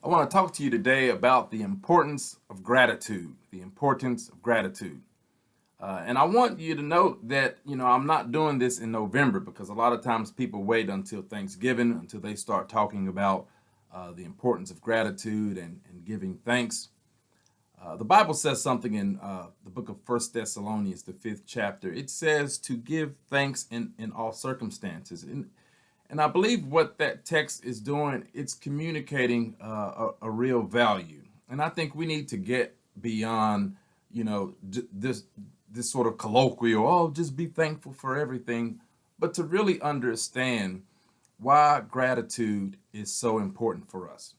I want to talk to you today about the importance of gratitude. The importance of gratitude. And I want you to note that, I'm not doing this in November because a lot of times people wait until Thanksgiving until they start talking about the importance of gratitude and giving thanks. The Bible says something in the book of First Thessalonians, the fifth chapter. It says to give thanks in all circumstances. And I believe what that text is doing, it's communicating a real value. And I think we need to get beyond, this sort of colloquial, oh, just be thankful for everything, but to really understand why gratitude is so important for us.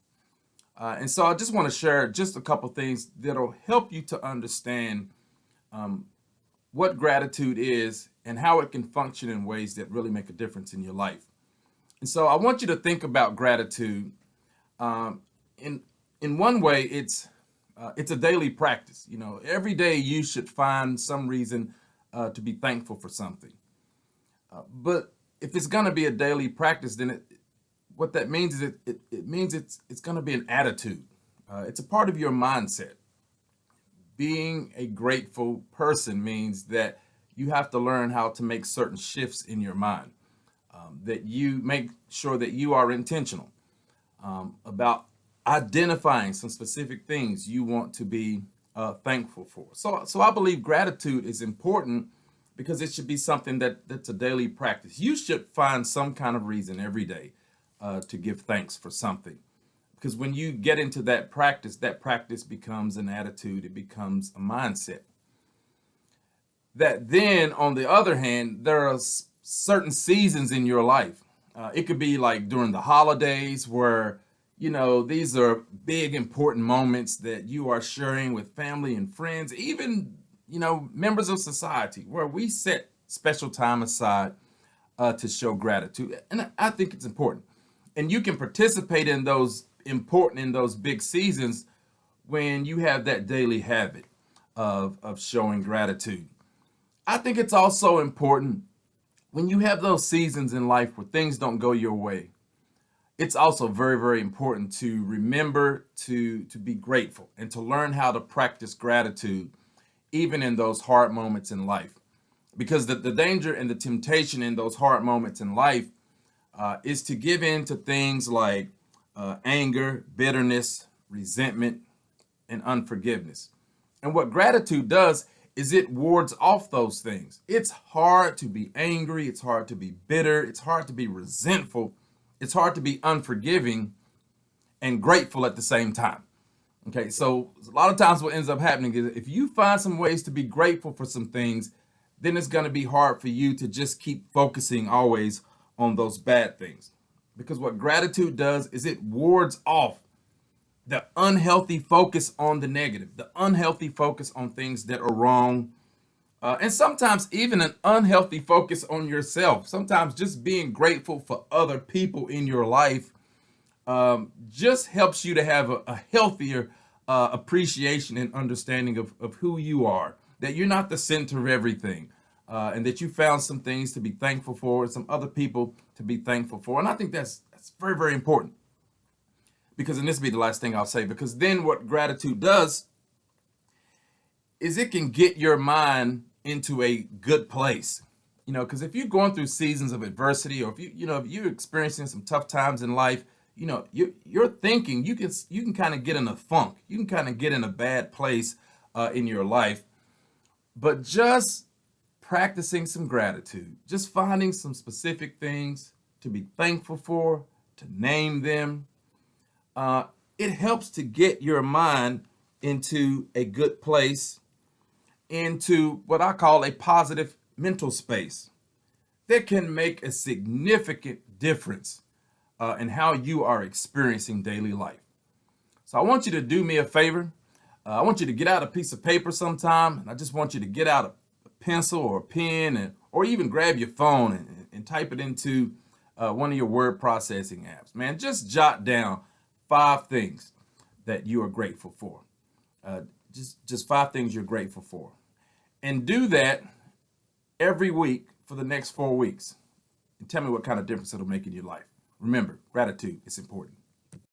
And so I just want to share just a couple things that'll help you to understand what gratitude is and how it can function in ways that really make a difference in your life. And so I want you to think about gratitude. Um, in in one way, it's a daily practice. Every day you should find some reason to be thankful for something. But if it's going to be a daily practice, then what that means is it means it's going to be an attitude. It's a part of your mindset. Being a grateful person means that you have to learn how to make certain shifts in your mind. That you make sure that you are intentional about identifying some specific things you want to be thankful for. So I believe gratitude is important because it should be something that's a daily practice. You should find some kind of reason every day to give thanks for something. Because when you get into that practice becomes an attitude, it becomes a mindset. That then, on the other hand, there are certain seasons in your life. It could be like during the holidays where, these are big, important moments that you are sharing with family and friends, even, members of society, where we set special time aside to show gratitude. And I think it's important. And you can participate in those big seasons when you have that daily habit of showing gratitude. I think it's also important when you have those seasons in life where things don't go your way. It's also very, very important to remember to be grateful and to learn how to practice gratitude even in those hard moments in life. Because the danger and the temptation in those hard moments in life is to give in to things like anger, bitterness, resentment, and unforgiveness. And what gratitude does is it wards off those things. It's hard to be angry, it's hard to be bitter, it's hard to be resentful, it's hard to be unforgiving and grateful at the same time. Okay, so a lot of times what ends up happening is if you find some ways to be grateful for some things, then it's going to be hard for you to just keep focusing always on those bad things. Because what gratitude does is it wards off the unhealthy focus on the negative, the unhealthy focus on things that are wrong, and sometimes even an unhealthy focus on yourself. Sometimes just being grateful for other people in your life just helps you to have a healthier appreciation and understanding of who you are, that you're not the center of everything, and that you found some things to be thankful for, some other people to be thankful for. And I think that's very, very important. Because, and this will be the last thing I'll say, because then what gratitude does is it can get your mind into a good place. Because if you're going through seasons of adversity, or if you're experiencing some tough times in life, you're thinking you can kind of get in a funk, you can kind of get in a bad place in your life. But just practicing some gratitude, just finding some specific things to be thankful for, to name them, it helps to get your mind into a good place, into what I call a positive mental space that can make a significant difference in how you are experiencing daily life. So I want you to do me a favor. I want you to get out a piece of paper sometime, and I just want you to get out a pencil or a pen, or even grab your phone and type it into one of your word processing apps. Man, just jot down 5 things that you are grateful for. Uh, just 5 things you're grateful for, and do that every week for the next 4 weeks. And tell me what kind of difference it'll make in your life. Remember, gratitude is important.